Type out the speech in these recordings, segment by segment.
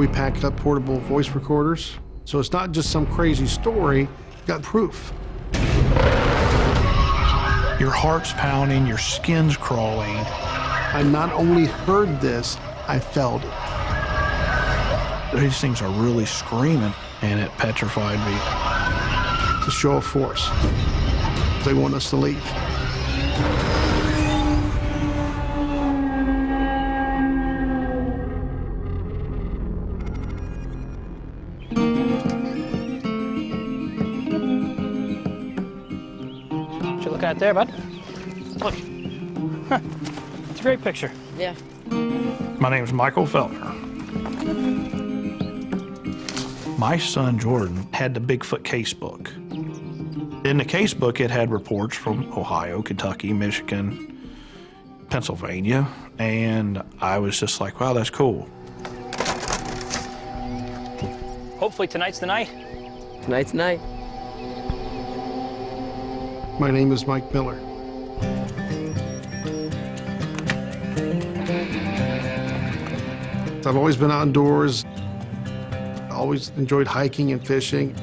We packed up portable voice recorders. So it's not just some crazy story, you got proof. Your heart's pounding, your skin's crawling. I not only heard this, I felt it. These things are really screaming, and it petrified me. It's a show of force. They want us to leave. What you looking at there, bud? Look. Huh. It's a great picture. Yeah. My name's Michael Feltner. My son Jordan had the Bigfoot casebook. In the casebook, it had reports from Ohio, Kentucky, Michigan, Pennsylvania, and I was just like, wow, that's cool. Hopefully tonight's the night. Tonight's night. My name is Mike Miller. I've always been outdoors, always enjoyed hiking and fishing.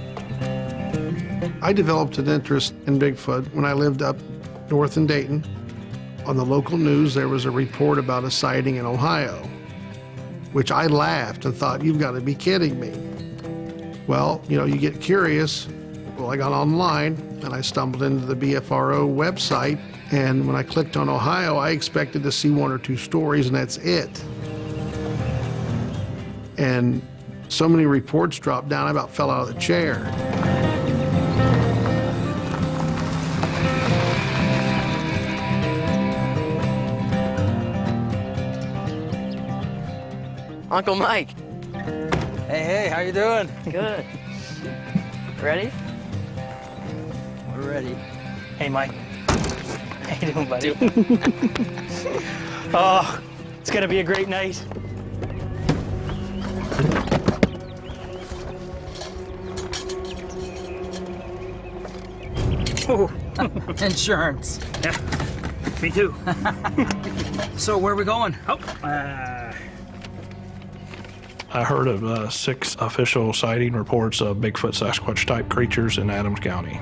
I developed an interest in Bigfoot when I lived up north in Dayton. On the local news, there was a report about a sighting in Ohio, which I laughed and thought, you've got to be kidding me. Well, you know, you get curious. Well, I got online and I stumbled into the BFRO website, and when I clicked on Ohio, I expected to see one or two stories, and that's it. And so many reports dropped down, I about fell out of the chair. Uncle Mike. Hey, how you doing? Good. Ready? We're ready. Hey, Mike. How you doing, buddy? Oh, it's gonna be a great night. Oh, insurance. Yeah, me too. So where are we going? Oh, I heard of 6 official sighting reports of Bigfoot Sasquatch type creatures in Adams County.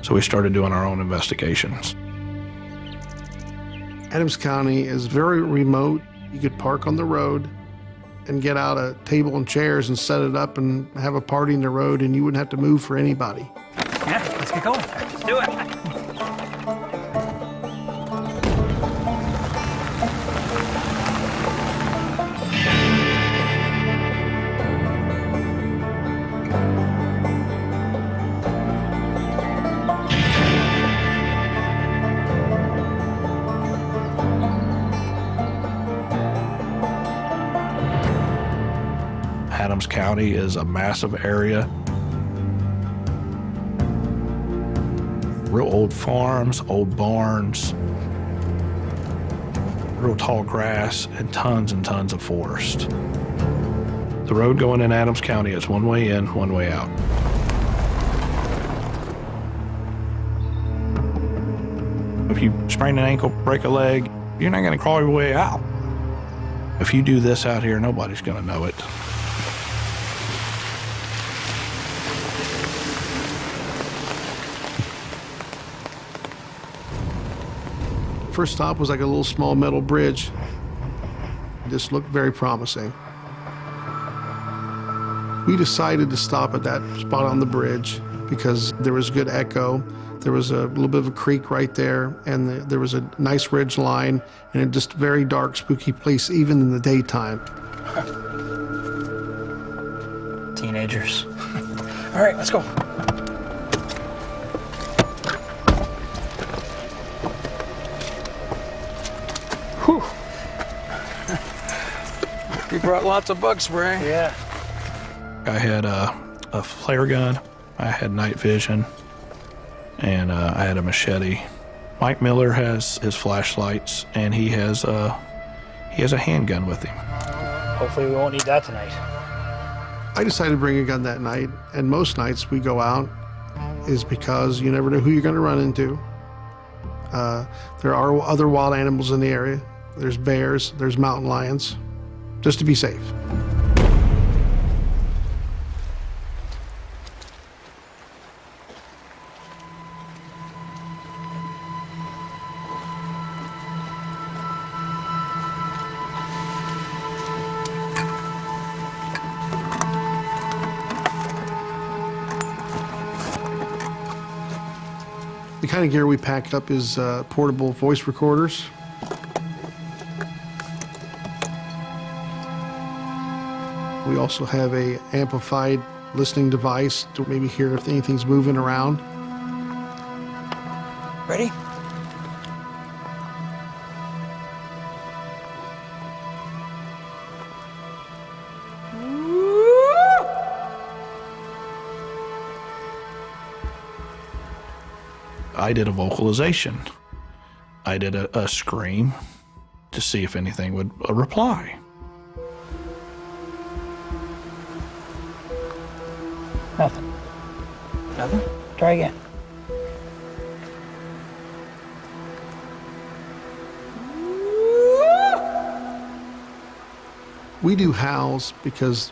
So we started doing our own investigations. Adams County is very remote. You could park on the road and get out a table and chairs and set it up and have a party in the road, and you wouldn't have to move for anybody. Yeah, let's get going. let's do it. Adams County is a massive area. Real old farms, old barns, real tall grass, and tons of forest. The road going in Adams County is one way in, one way out. If you sprain an ankle, break a leg, you're not gonna crawl your way out. If you do this out here, nobody's gonna know it. First stop was like a little small metal bridge. This looked very promising. We decided to stop at that spot on the bridge because there was good echo. There was a little bit of a creek right there, and there was a nice ridge line, and it just very dark, spooky place, even in the daytime. Teenagers. All right, let's go. Whew. You brought lots of bug spray. Yeah. I had a flare gun, I had night vision, and I had a machete. Mike Miller has his flashlights, and he has a handgun with him. Hopefully we won't need that tonight. I decided to bring a gun that night, and most nights we go out is because you never know who you're going to run into. There are other wild animals in the area. There's bears, there's mountain lions, just to be safe. kind of gear we pack up is portable voice recorders. We also have a amplified listening device to maybe hear if anything's moving around. Ready? I did a vocalization. I did a scream to see if anything would reply. Nothing. Nothing? Try again. We do howls because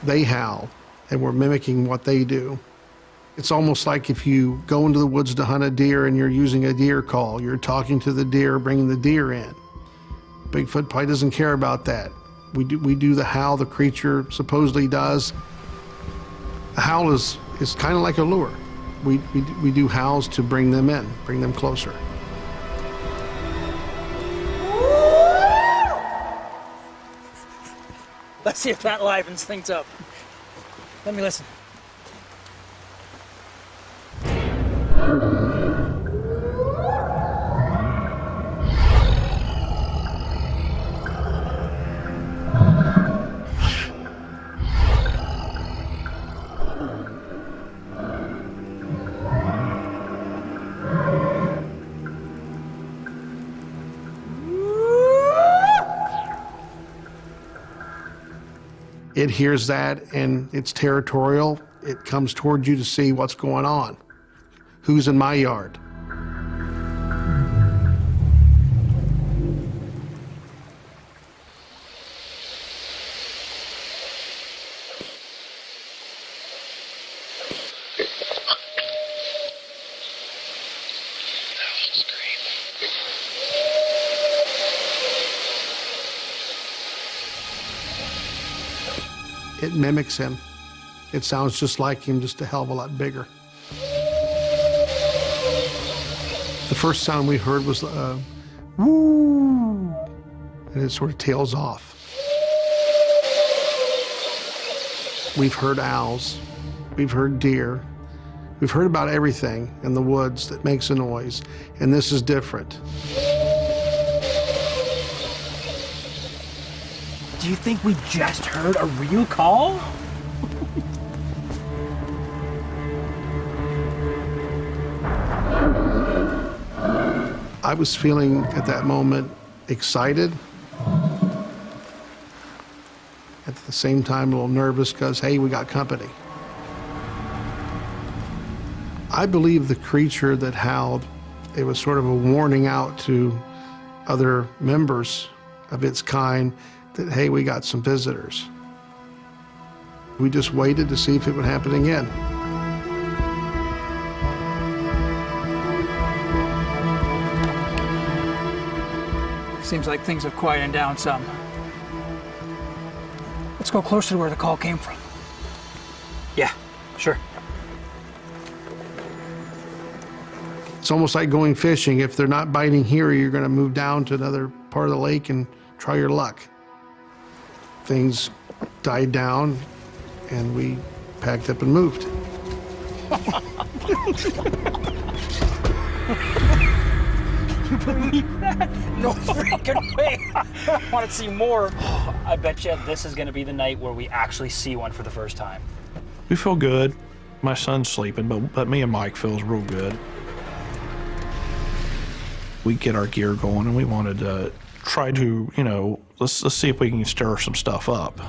they howl, and we're mimicking what they do. It's almost like if you go into the woods to hunt a deer and you're using a deer call. You're talking to the deer, bringing the deer in. Bigfoot probably doesn't care about that. We do the howl the creature supposedly does. A howl is kind of like a lure. We do howls to bring them in, bring them closer. Let's see if that livens things up. Let me listen. It hears that and it's territorial. It comes toward you to see what's going on. Who's in my yard? It mimics him. It sounds just like him, just a hell of a lot bigger. The first sound we heard was woo, and it sort of tails off. We've heard owls, we've heard deer, we've heard about everything in the woods that makes a noise, and this is different. Do you think we just heard a real call? I was feeling at that moment excited. At the same time, a little nervous because, hey, we got company. I believe the creature that howled, it was sort of a warning out to other members of its kind that, hey, we got some visitors. We just waited to see if it would happen again. Seems like things have quieted down some. Let's go closer to where the call came from. Yeah, sure. It's almost like going fishing. If they're not biting here, you're going to move down to another part of the lake and try your luck. Things died down, and we packed up and moved. No freaking way. I want to see more. I bet you this is going to be the night where we actually see one for the first time. We feel good. My son's sleeping, but me and Mike feels real good. We get our gear going, and we wanted to try to, let's see if we can stir some stuff up.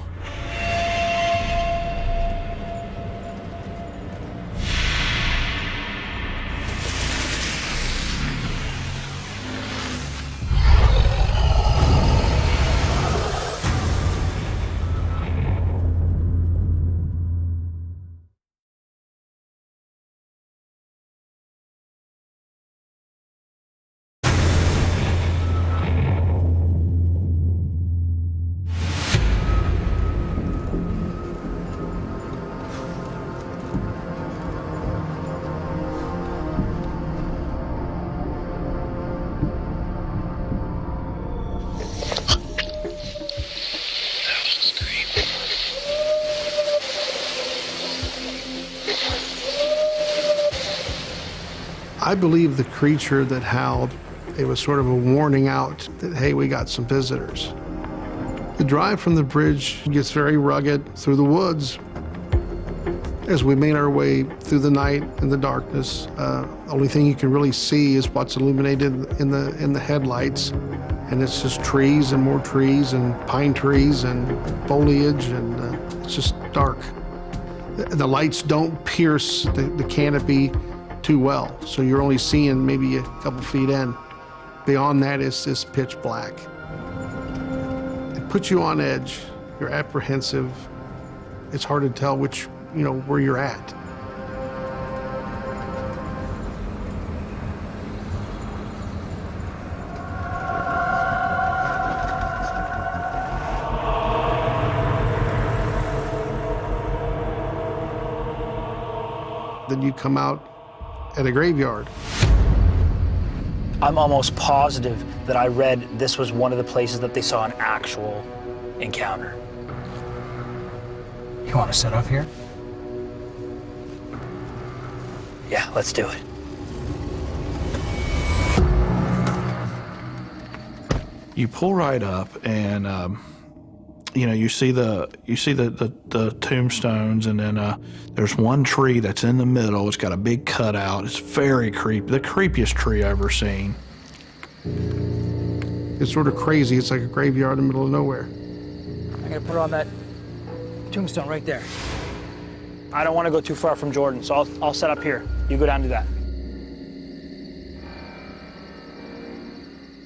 I believe the creature that howled, it was sort of a warning out that, hey, we got some visitors. The drive from the bridge gets very rugged through the woods. As we made our way through the night in the darkness, the only thing you can really see is what's illuminated in the headlights. And it's just trees and more trees and pine trees and foliage, and it's just dark. The lights don't pierce the canopy too well, so you're only seeing maybe a couple feet in. Beyond that, it's pitch black. It puts you on edge. You're apprehensive. It's hard to tell where you're at. Then you come out at a graveyard. I'm almost positive that I read this was one of the places that they saw an actual encounter. You want to set up here? Yeah, let's do it. You pull right up, and you see the tombstones, and then there's one tree that's in the middle. It's got a big cutout. It's very creepy. The creepiest tree I've ever seen. It's sort of crazy. It's like a graveyard in the middle of nowhere. I'm gonna put it on that tombstone right there. I don't want to go too far from Jordan, so I'll set up here. You go down and do that.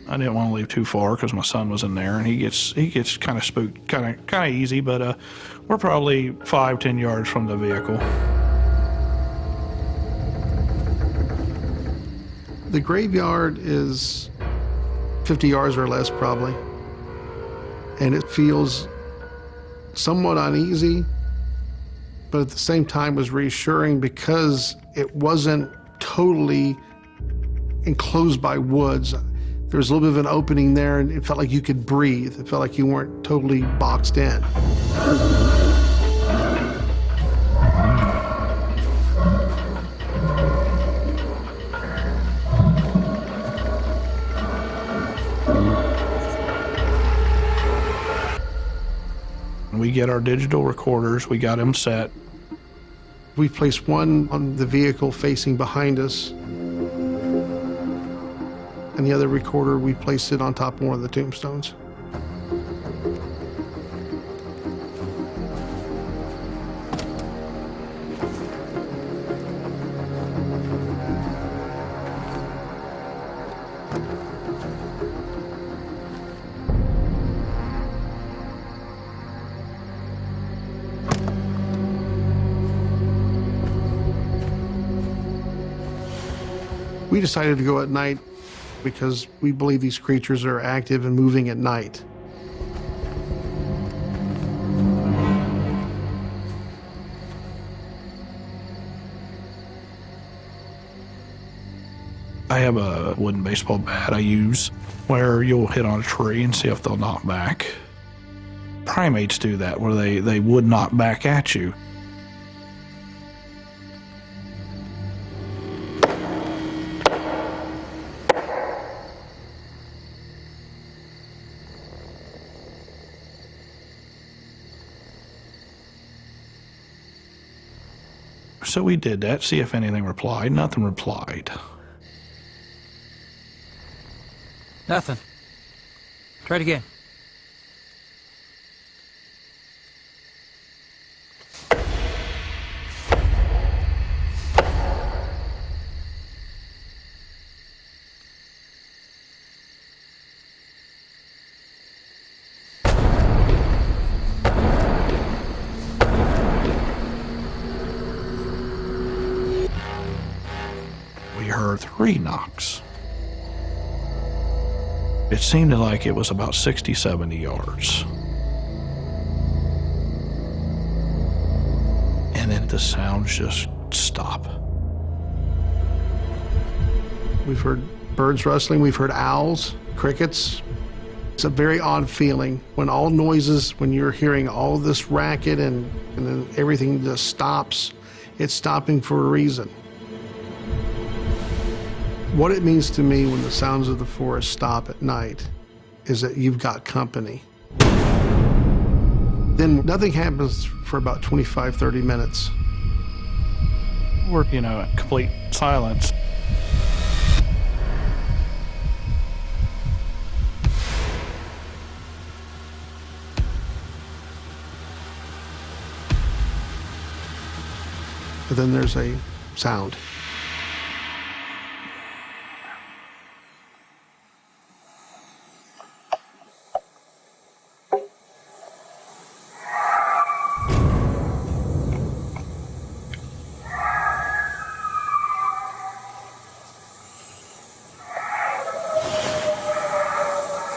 I didn't want to leave too far because my son was in there, and he gets kind of spooked, kind of easy. But we're probably 5-10 yards from the vehicle. The graveyard is 50 yards or less, probably, and it feels somewhat uneasy, but at the same time was reassuring because it wasn't totally enclosed by woods. There was a little bit of an opening there, and it felt like you could breathe. It felt like you weren't totally boxed in. We get our digital recorders. We got them set. We placed one on the vehicle facing behind us, and the other recorder, we placed it on top of one of the tombstones. We decided to go at night because we believe these creatures are active and moving at night. I have a wooden baseball bat I use where you'll hit on a tree and see if they'll knock back. Primates do that, where they would knock back at you. So we did that, see if anything replied. Nothing replied. Nothing. Try it again. We heard 3 knocks. It seemed like it was about 60, 70 yards. And then the sounds just stop. We've heard birds rustling, we've heard owls, crickets. It's a very odd feeling when all noises, when you're hearing all this racket and then everything just stops, it's stopping for a reason. What it means to me when the sounds of the forest stop at night is that you've got company. Then nothing happens for about 25, 30 minutes. We're, complete silence. But then there's a sound.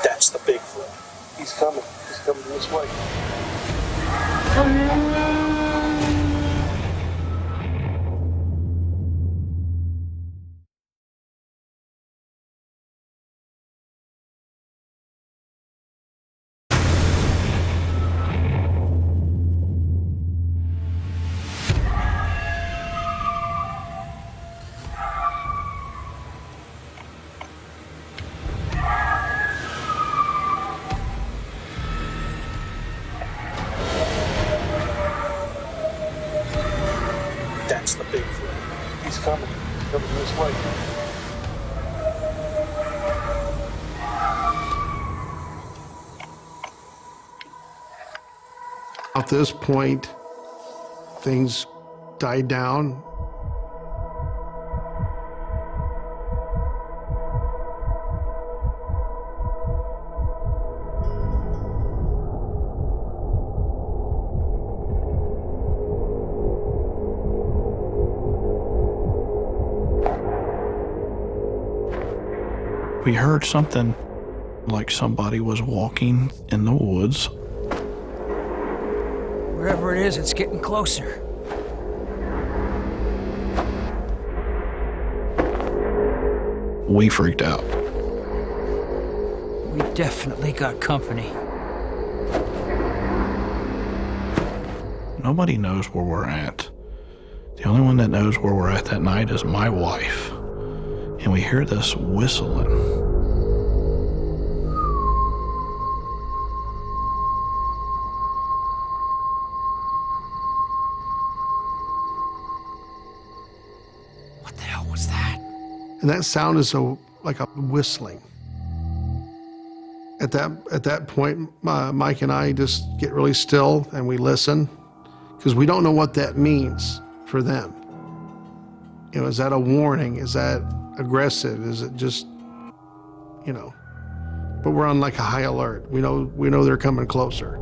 That's the Bigfoot. He's coming. He's coming this way. That's the Bigfoot. He's coming. He's coming this way. At this point, things died down. We heard something like somebody was walking in the woods. Wherever it is, it's getting closer. We freaked out. We definitely got company. Nobody knows where we're at. The only one that knows where we're at that night is my wife. And we hear this whistling. What the hell was that? And that sound is like a whistling. At that point, Mike and I just get really still and we listen because we don't know what that means for them. Is that a warning? Is that aggressive? Is it just, but we're on like a high alert. We know they're coming closer.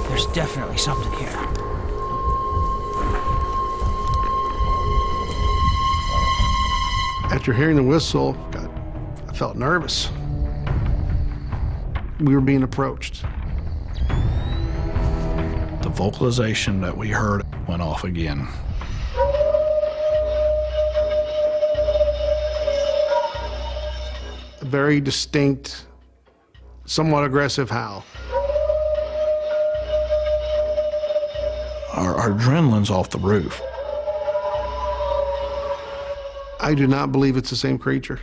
There's definitely something here. After hearing the whistle, I felt nervous. We were being approached. The vocalization that we heard went off again. A very distinct, somewhat aggressive howl. Our adrenaline's off the roof. I do not believe it's the same creature.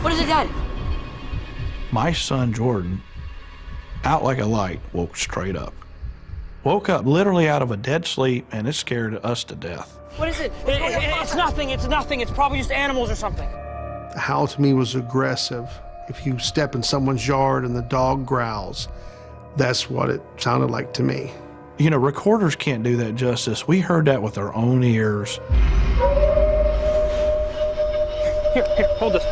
What is it, Dad? My son Jordan, out like a light, woke straight up. Woke up literally out of a dead sleep, and it scared us to death. What is it? It's nothing. It's nothing. It's probably just animals or something. The howl to me was aggressive. If you step in someone's yard and the dog growls, that's what it sounded like to me. Recorders can't do that justice. We heard that with our own ears. Here, hold this.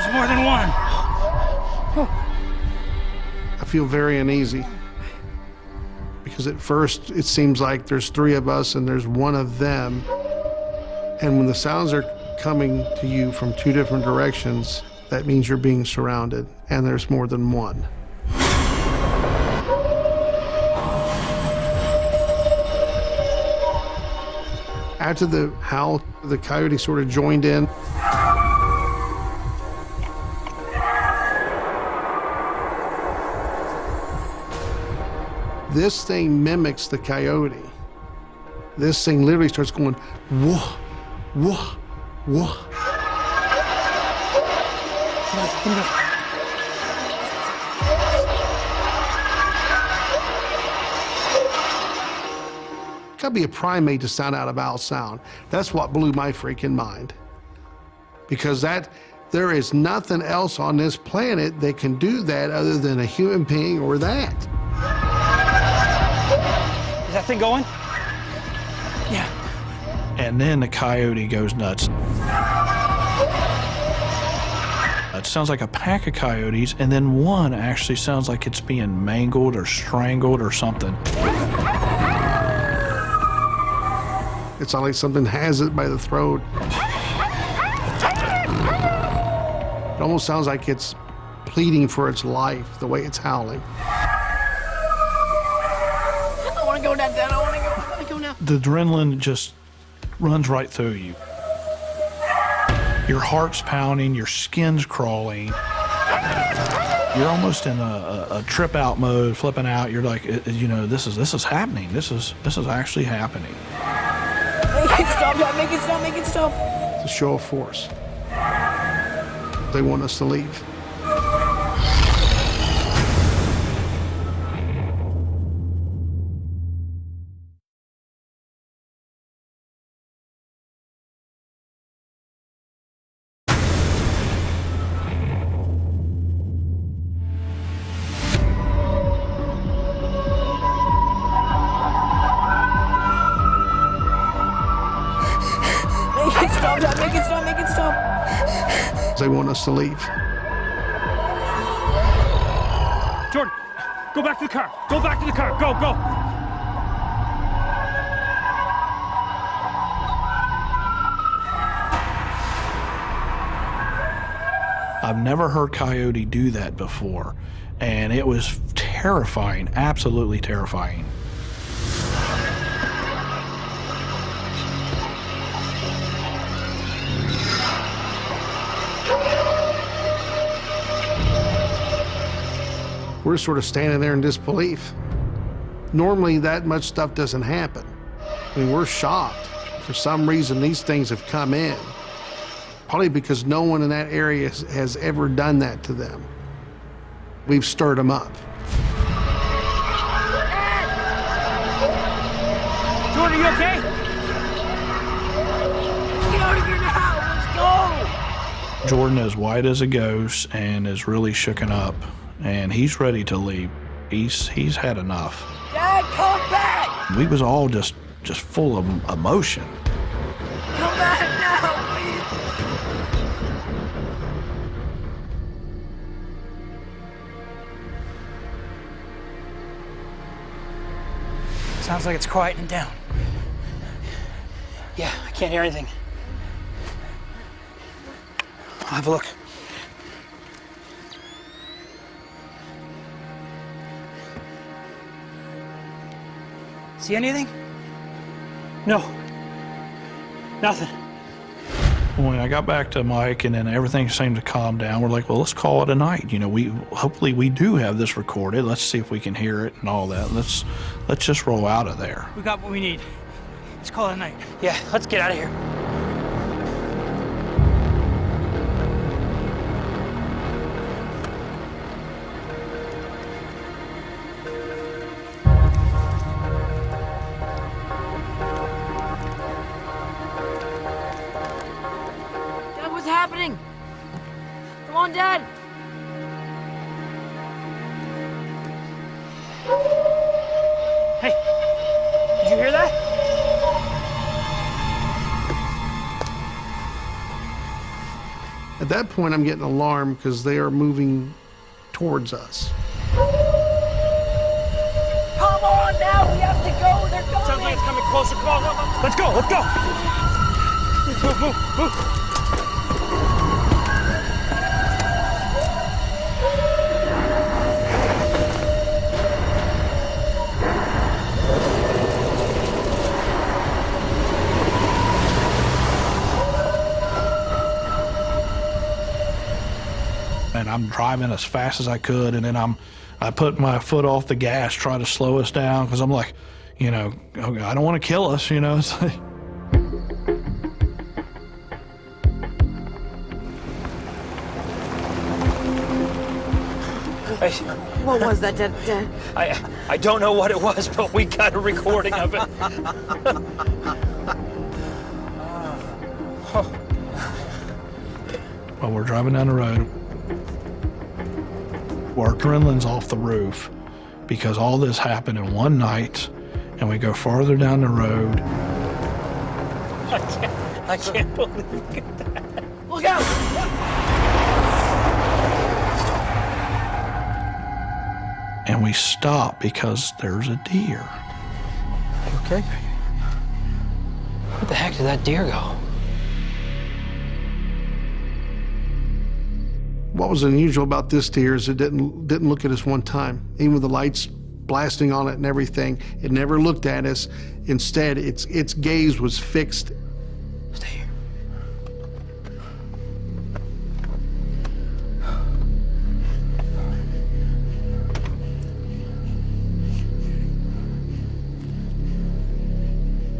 There's more than one. I feel very uneasy because at first it seems like there's 3 of us and there's one of them. And when the sounds are coming to you from 2 different directions, that means you're being surrounded and there's more than one. After the howl, the coyote sort of joined in. This thing mimics the coyote. This thing literally starts going, whoa, whoa, whoa. Gotta be a primate to sound out of owl sound. That's what blew my freaking mind. Because there is nothing else on this planet that can do that other than a human being or that. Is that thing going? Yeah. And then the coyote goes nuts. It sounds like a pack of coyotes, and then one actually sounds like it's being mangled or strangled or something. It's not like something has it by the throat. It almost sounds like it's pleading for its life, the way it's howling. I want to go down. I want to go now. The adrenaline just runs right through you. Your heart's pounding, your skin's crawling. You're almost in a trip out mode, flipping out. You're like, you know, this is happening. This is actually happening. Make it stop, Dad. Make it stop. Make it stop. It's a show of force. They want us to leave. Make it stop, Dad. Make it stop. Make it stop. They want us to leave. Jordan, go back to the car. Go back to the car. Go, go. I've never heard coyote do that before, and it was terrifying, absolutely terrifying. We're sort of standing there in disbelief. Normally, that much stuff doesn't happen. I mean, we're shocked. For some reason, these things have come in. Probably because no one in that area has ever done that to them. We've stirred them up. Jordan, you okay? Get out of here now. Let's go. Jordan is white as a ghost and is really shooken up, and he's ready to leave. He's had enough. Dad, come back. We was all just full of emotion. Come back now, please. Sounds like it's quieting down. Yeah, I can't hear anything. I'll have a look. See anything? No. Nothing. When I got back to Mike and then everything seemed to calm down, we're like, well, let's call it a night. You know, hopefully we do have this recorded. Let's see if we can hear it and all that. Let's just roll out of there. We got what we need. Let's call it a night. Yeah, let's get out of here. Dad, what's happening? Come on, Dad. Hey, did you hear that? At At that point, I'm getting alarmed because they are moving towards us. Come on now, we have to go. They're coming. Sounds like it's coming closer. Come on, let's go, let's go. Move, move, move. And I'm driving as fast as I could, and then I put my foot off the gas, trying to slow us down, because I'm like, you know, okay, I don't want to kill us, you know. It's like, What was that, Dad? I don't know what it was, but we got a recording of it. While we're driving down the road, our adrenaline's off the roof because all this happened in one night, and we go farther down the road. I can't believe it. Look out! And we stop because there's a deer. Okay. Where the heck did that deer go? What was unusual about this deer is it didn't look at us one time. Even with the lights blasting on it and everything, it never looked at us. Instead, its gaze was fixed. Stay here.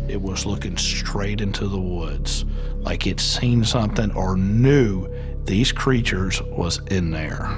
It was looking straight into the woods, like it seen something or knew these creatures was in there.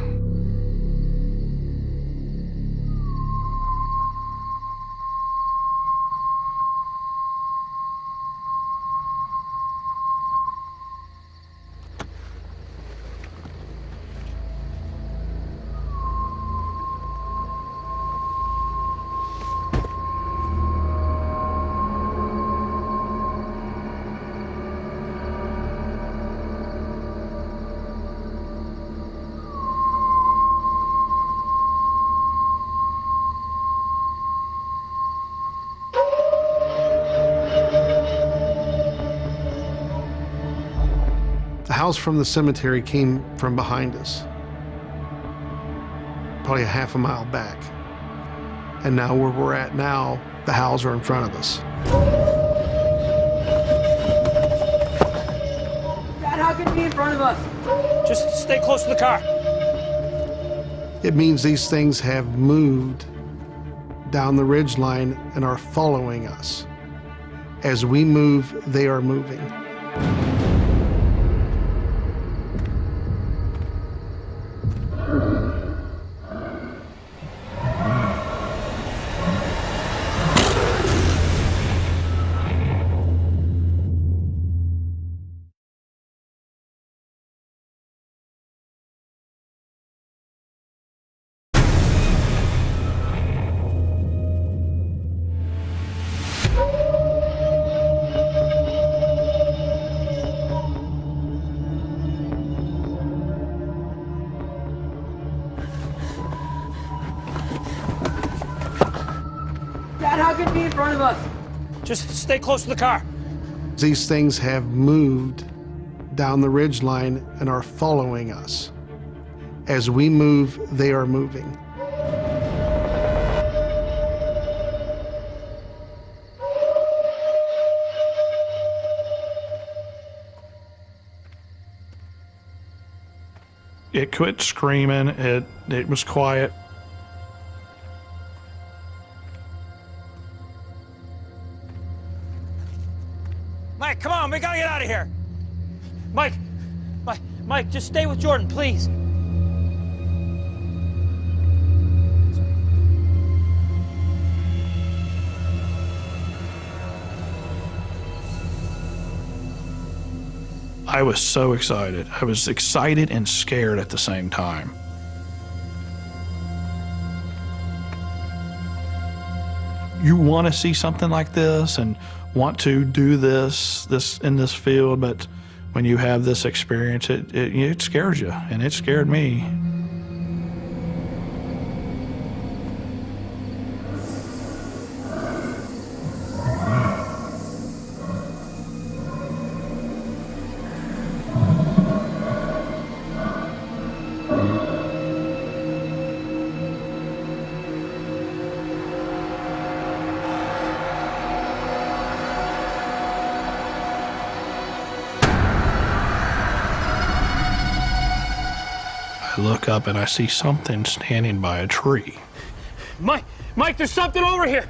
The house from the cemetery came from behind us, probably a half a mile back. And now where we're at now, the howls are in front of us. Dad, how could it be in front of us? Just stay close to the car. It means these things have moved down the ridge line and are following us. As we move, they are moving. Dad, how could it be in front of us? Just stay close to the car. These things have moved down the ridge line and are following us. As we move, they are moving. It quit screaming. It was quiet. Mike, come on, we gotta get out of here. Mike, just stay with Jordan, please. I was so excited. I was excited and scared at the same time. You want to see something like this and want to do this in this field, but when you have this experience, it scares you, and it scared me. I look up and I see something standing by a tree. Mike, there's something over here.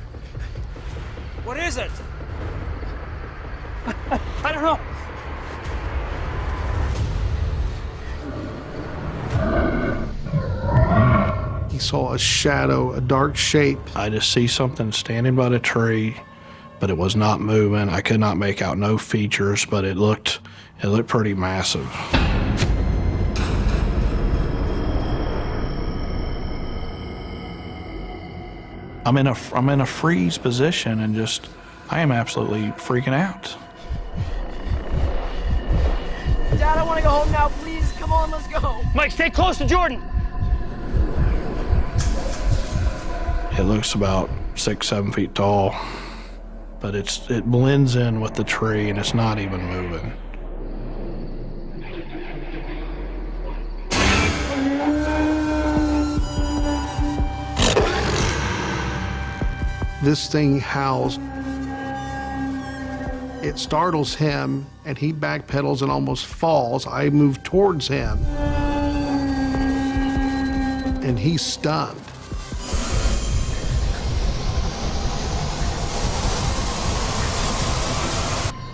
What is it? I don't know. He saw a shadow, a dark shape. I just see something standing by the tree, but it was not moving. I could not make out no features, but it looked pretty massive. I'm in a freeze position, and I am absolutely freaking out. Dad, I want to go home now, please. Come on, let's go. Mike, stay close to Jordan. It looks about 6-7 feet tall, but it blends in with the tree, and it's not even moving. This thing howls. It startles him, and he backpedals and almost falls. I move towards him, and he's stunned.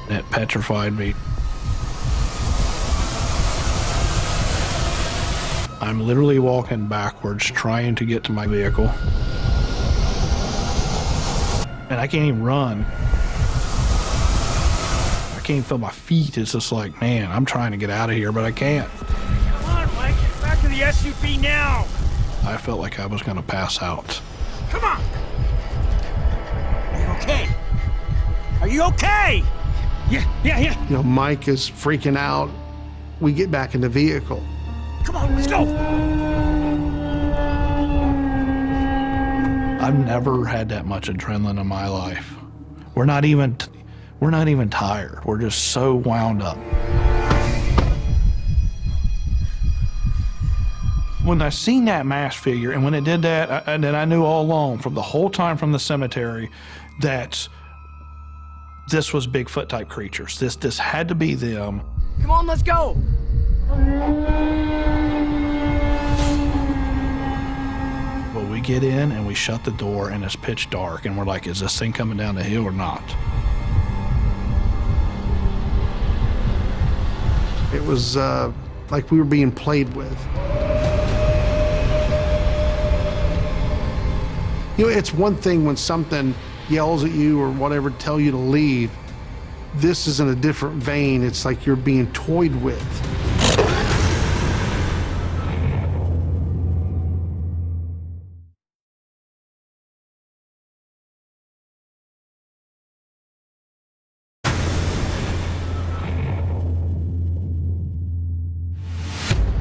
It petrified me. I'm literally walking backwards, trying to get to my vehicle. And I can't even run. I can't feel my feet. It's just like, man, I'm trying to get out of here, but I can't. Come on, Mike. Back to the SUV now. I felt like I was going to pass out. Come on. Are you okay? Are you okay? Yeah. You know, Mike is freaking out. We get back in the vehicle. Come on, let's go. I've never had that much adrenaline in my life. We're not even tired. We're just so wound up. When I seen that mass figure, and when it did that, and then I knew all along from the whole time from the cemetery that this was Bigfoot type creatures. This had to be them. Come on, let's go. Well, we get in and we shut the door, and it's pitch dark, and we're like, is this thing coming down the hill or not? It was like we were being played with. You know, it's one thing when something yells at you or whatever, tell you to leave. This is in a different vein. It's like you're being toyed with.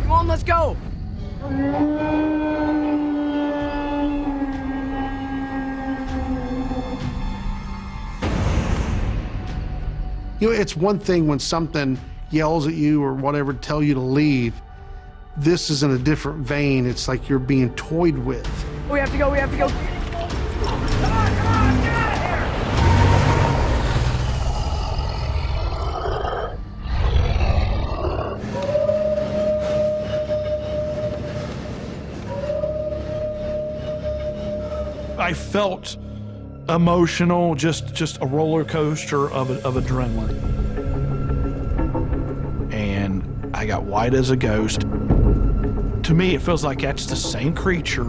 Come on, let's go. You know, it's one thing when something yells at you or whatever, tell you to leave. This is in a different vein. It's like you're being toyed with. We have to go. Come on, get out of here. I felt emotional, just a roller coaster of adrenaline. And I got white as a ghost. To me, it feels like that's the same creature,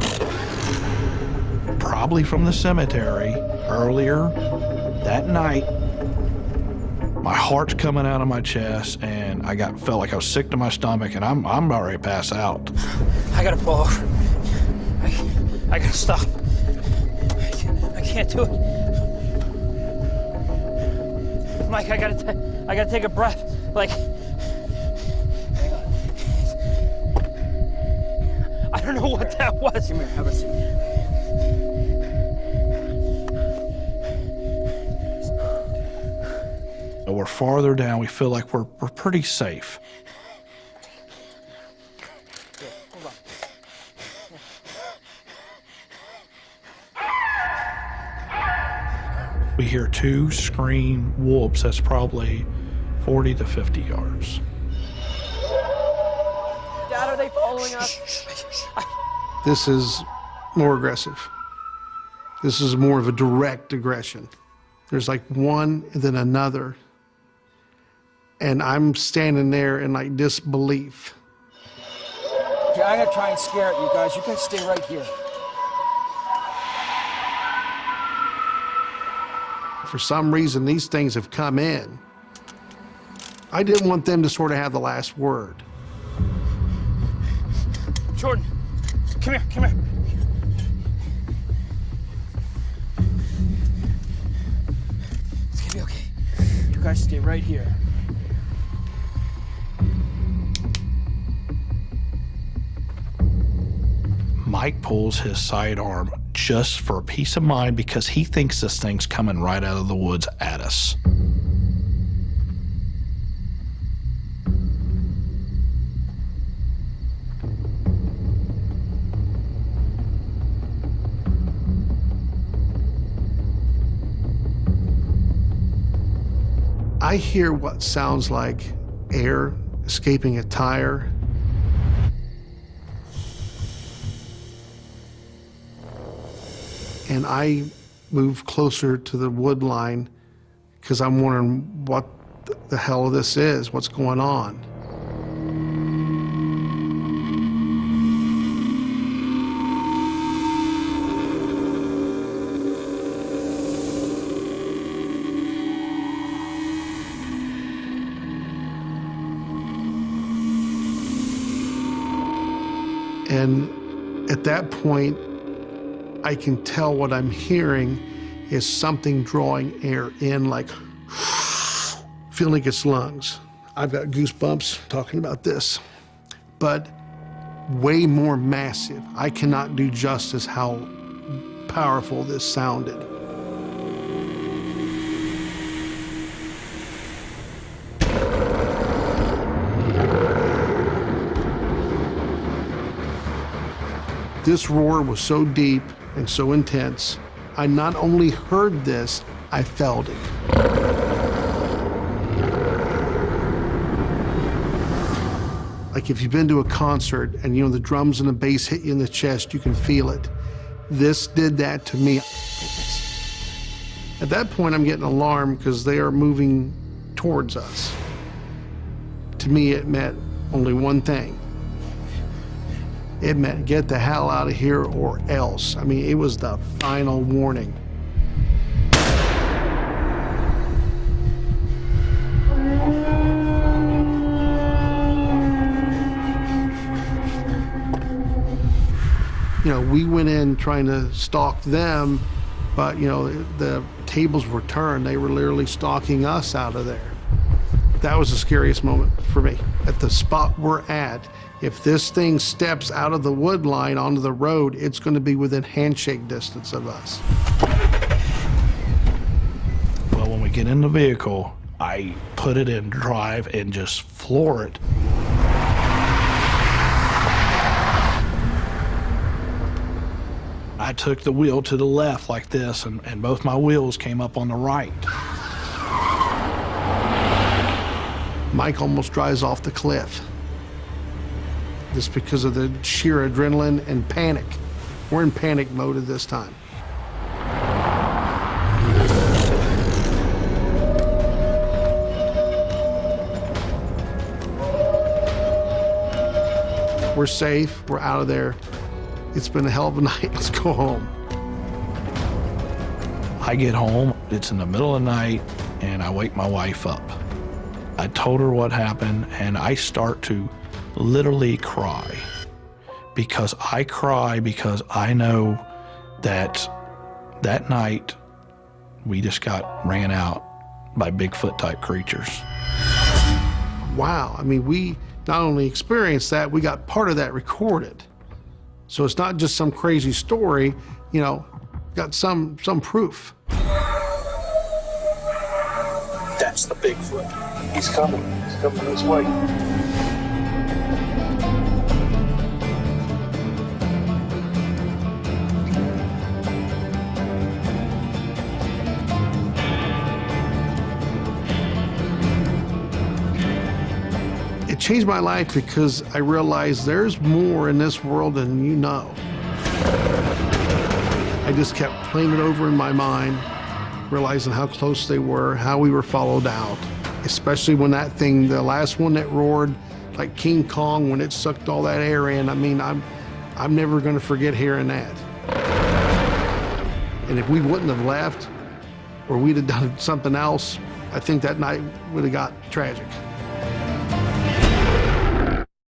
probably from the cemetery earlier that night. My heart's coming out of my chest, and felt like I was sick to my stomach, and I'm already passed out. I gotta pull over. I gotta stop. I can't do it. Mike, I gotta take a breath. Like, what that was. Come here, have a seat. We're farther down. We feel like we're pretty safe. Here, hold on. We hear two scream whoops that's probably 40 to 50 yards. Dad, are they following us? This is more aggressive. This is more of a direct aggression. There's like one and then another. And I'm standing there in like disbelief. Okay, I'm gonna try and scare it, you guys. You guys stay right here. For some reason, these things have come in. I didn't want them to sort of have the last word. Jordan, come here, come here. It's gonna be okay. You guys stay right here. Mike pulls his sidearm just for peace of mind because he thinks this thing's coming right out of the woods at us. I hear what sounds like air escaping a tire. And I move closer to the wood line because I'm wondering what the hell this is, what's going on. And at that point, I can tell what I'm hearing is something drawing air in, like feeling its lungs. I've got goosebumps talking about this, but way more massive. I cannot do justice how powerful this sounded. This roar was so deep and so intense, I not only heard this, I felt it. Like if you've been to a concert and you know the drums and the bass hit you in the chest, you can feel it. This did that to me. At that point, I'm getting alarmed because they are moving towards us. To me, it meant only one thing. It meant get the hell out of here or else. I mean, it was the final warning. You know, we went in trying to stalk them, but you know, the tables were turned. They were literally stalking us out of there. That was the scariest moment for me. At the spot we're at, if this thing steps out of the wood line onto the road, it's going to be within handshake distance of us. Well, when we get in the vehicle, I put it in drive and just floor it. I took the wheel to the left like this, and both my wheels came up on the right. Mike almost drives off the cliff. Just because of the sheer adrenaline and panic. We're in panic mode at this time. We're safe, we're out of there. It's been a hell of a night, let's go home. I get home, it's in the middle of the night, and I wake my wife up. I told her what happened, and I start to literally cry because I know that that night we just got ran out by Bigfoot type creatures. Wow, I mean, we not only experienced that, we got part of that recorded. So it's not just some crazy story, you know, got some proof. That's the Bigfoot. He's coming. He's coming this way. It changed my life because I realized there's more in this world than you know. I just kept playing it over in my mind, realizing how close they were, how we were followed out, especially when that thing, the last one that roared like King Kong when it sucked all that air in. I mean, I'm never going to forget hearing that. And if we wouldn't have left or we'd have done something else, I think that night would have got tragic.